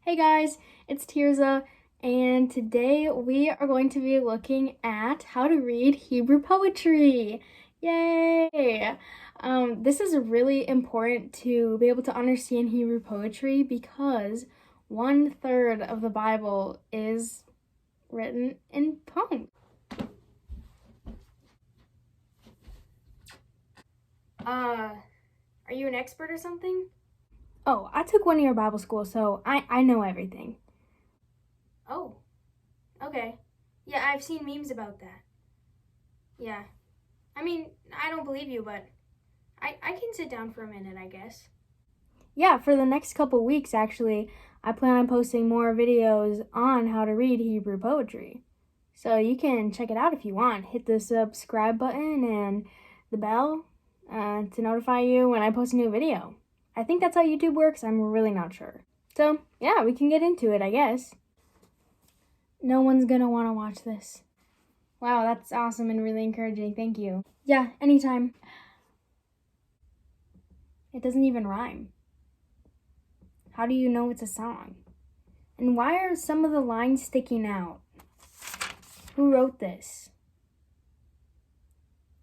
Hey guys, it's Tirza, and today we are going to be looking at how to read Hebrew poetry. Yay! This is really important to be able to understand Hebrew poetry because 1/3 of the Bible is written in poems. Are you an expert or something? Oh, I took 1 year Bible school, so I know everything. Oh, okay. Yeah, I've seen memes about that. Yeah. I mean, I don't believe you, but I can sit down for a minute, I guess. Yeah, for the next couple weeks, actually, I plan on posting more videos on how to read Hebrew poetry. So you can check it out if you want. Hit the subscribe button and the bell to notify you when I post a new video. I think that's how YouTube works. I'm really not sure. So, yeah, we can get into it, I guess. No one's gonna want to watch this. Wow, that's awesome and really encouraging. Thank you. Yeah, anytime. It doesn't even rhyme. How do you know it's a song? And why are some of the lines sticking out? Who wrote this?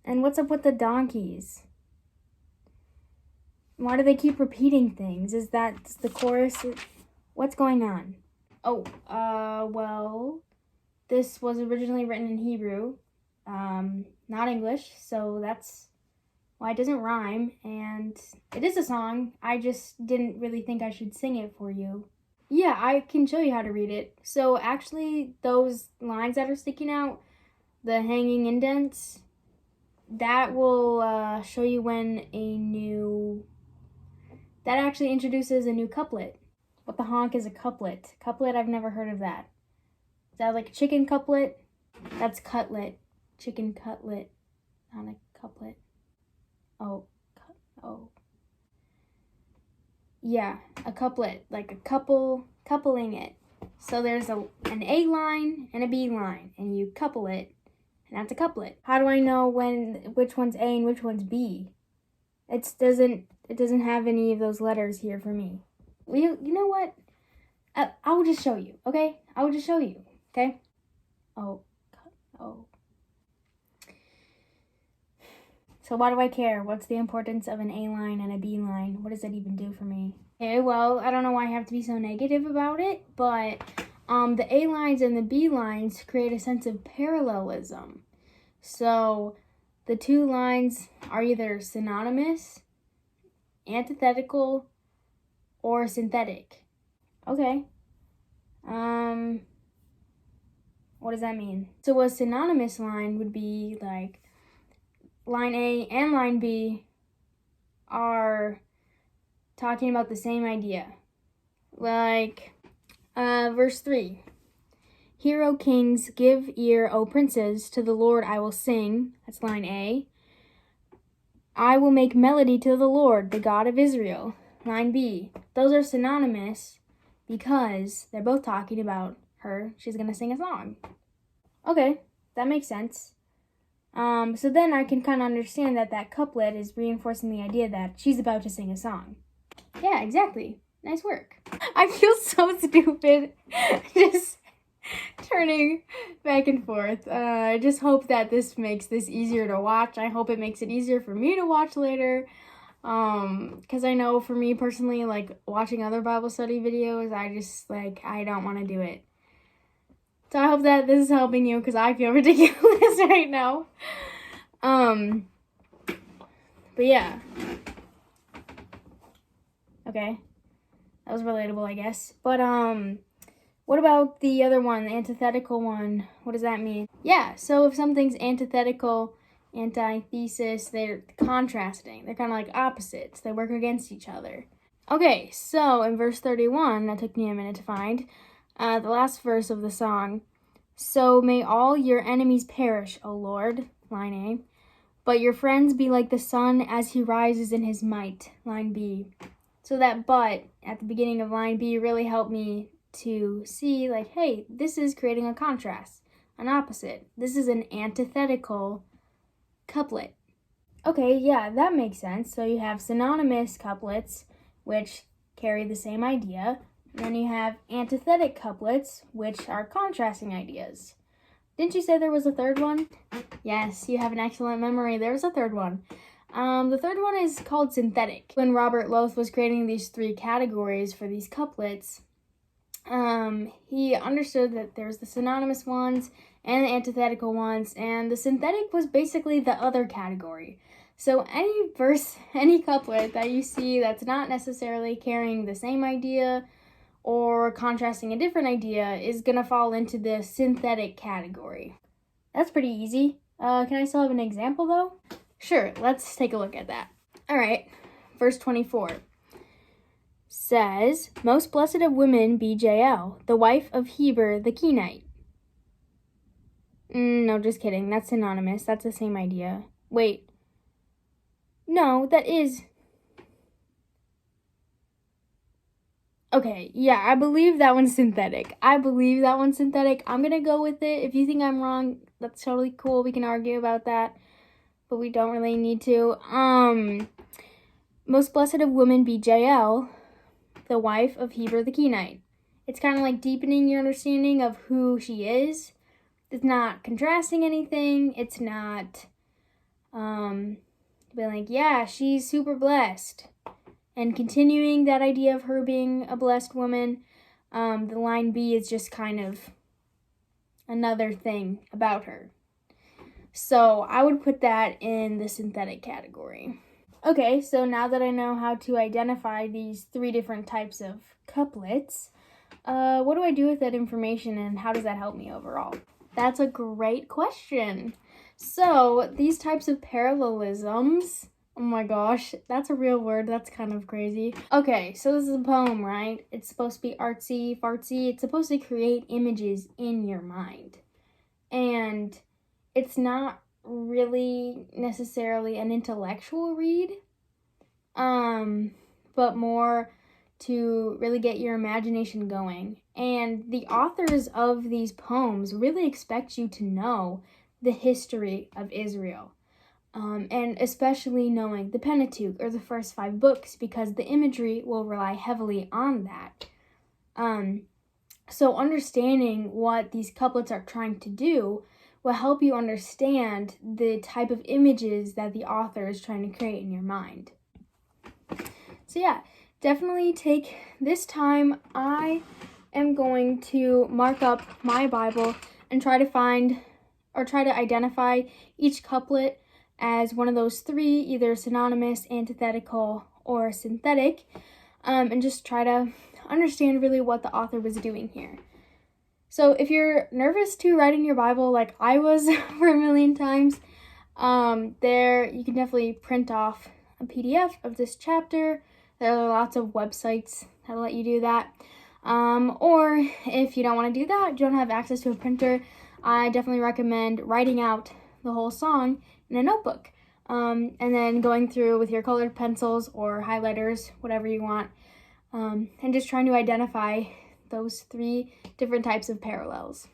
And what's up with the donkeys? Why do they keep repeating things? Is that the chorus? What's going on? Oh, well, this was originally written in Hebrew, not English, so that's why it doesn't rhyme, and it is a song. I just didn't really think I should sing it for you. Yeah, I can show you how to read it. So actually, those lines that are sticking out, the hanging indents, that will show you when that actually introduces a new couplet. What the honk is a couplet? Couplet, I've never heard of that. Is that like a chicken couplet? That's cutlet. Chicken cutlet, not a couplet. Oh. Yeah, a couplet, like a couple, coupling it. So there's an A line and a B line, and you couple it, and that's a couplet. How do I know which one's A and which one's B? It doesn't have any of those letters here for me. Well, you know what? I will just show you, okay? I will just show you, okay? Oh. So why do I care? What's the importance of an A line and a B line? What does that even do for me? Okay, well, I don't know why I have to be so negative about it, but the A lines and the B lines create a sense of parallelism. So the two lines are either synonymous, antithetical, or synthetic. Okay. What does that mean? So a synonymous line would be like line A and line B are talking about the same idea. Like verse 3. Hear, O kings, give ear, O princes, to the Lord I will sing. That's line A. I will make melody to the Lord, the God of Israel. Line B. Those are synonymous because they're both talking about her. She's going to sing a song. Okay, that makes sense. So then I can kind of understand that couplet is reinforcing the idea that she's about to sing a song. Yeah, exactly. Nice work. I feel so stupid just turning back and forth. I just hope that this makes this easier to watch. I hope it makes it easier for me to watch later. Because I know for me personally, like watching other Bible study videos, I don't want to do it. So I hope that this is helping you because I feel ridiculous right now. But yeah. Okay. That was relatable, I guess. But, what about the other one, the antithetical one? What does that mean? Yeah, so if something's antithetical, antithesis, they're contrasting. They're kind of like opposites. They work against each other. Okay, so in verse 31, that took me a minute to find, the last verse of the song. So may all your enemies perish, O Lord, line A, but your friends be like the sun as he rises in his might, line B. So that but at the beginning of line B really helped me to see, like, hey, this is creating a contrast, an opposite. This is an antithetical couplet. Okay, yeah, that makes sense. So you have synonymous couplets, which carry the same idea, And then you have antithetic couplets, which are contrasting ideas. Didn't you say there was a third one? Yes, you have an excellent memory. There's a third one. The third one is called synthetic. When Robert Loth was creating these 3 categories for these couplets, he understood that there's the synonymous ones and the antithetical ones, and the synthetic was basically the other category. So any verse, any couplet that you see that's not necessarily carrying the same idea or contrasting a different idea is gonna fall into the synthetic category. That's pretty easy. Can I still have an example though? Sure, let's take a look at that. All right, verse 24 says, "Most blessed of women be Jael, the wife of Heber the Kenite." No, just kidding. That's synonymous. That's the same idea. Wait. No, that is... Okay, yeah, I believe that one's synthetic. I'm gonna go with it. If you think I'm wrong, that's totally cool. We can argue about that, but we don't really need to. Most blessed of women be Jael, the wife of Heber the Kenite. It's kind of like deepening your understanding of who she is. It's not contrasting anything. It's not being like, yeah, she's super blessed. And continuing that idea of her being a blessed woman, the line B is just kind of another thing about her. So I would put that in the synthetic category. Okay, so now that I know how to identify these 3 different types of couplets, what do I do with that information and how does that help me overall? That's a great question. So these types of parallelisms, oh my gosh, that's a real word. That's kind of crazy. Okay, so this is a poem, right? It's supposed to be artsy, fartsy. It's supposed to create images in your mind. And it's not really necessarily an intellectual read, but more to really get your imagination going. And the authors of these poems really expect you to know the history of Israel. And especially knowing the Pentateuch, or the first 5 books, because the imagery will rely heavily on that. So understanding what these couplets are trying to do will help you understand the type of images that the author is trying to create in your mind. So yeah, definitely take this time. I am going to mark up my Bible and try to identify each couplet as one of those 3, either synonymous, antithetical, or synthetic, and just try to understand really what the author was doing here. So if you're nervous to write in your Bible like I was for a million times, there you can definitely print off a PDF of this chapter. There are lots of websites that'll let you do that. Or if you don't want to do that, you don't have access to a printer, I definitely recommend writing out the whole song in a notebook, and then going through with your colored pencils or highlighters, whatever you want, and just trying to identify those 3 different types of parallels.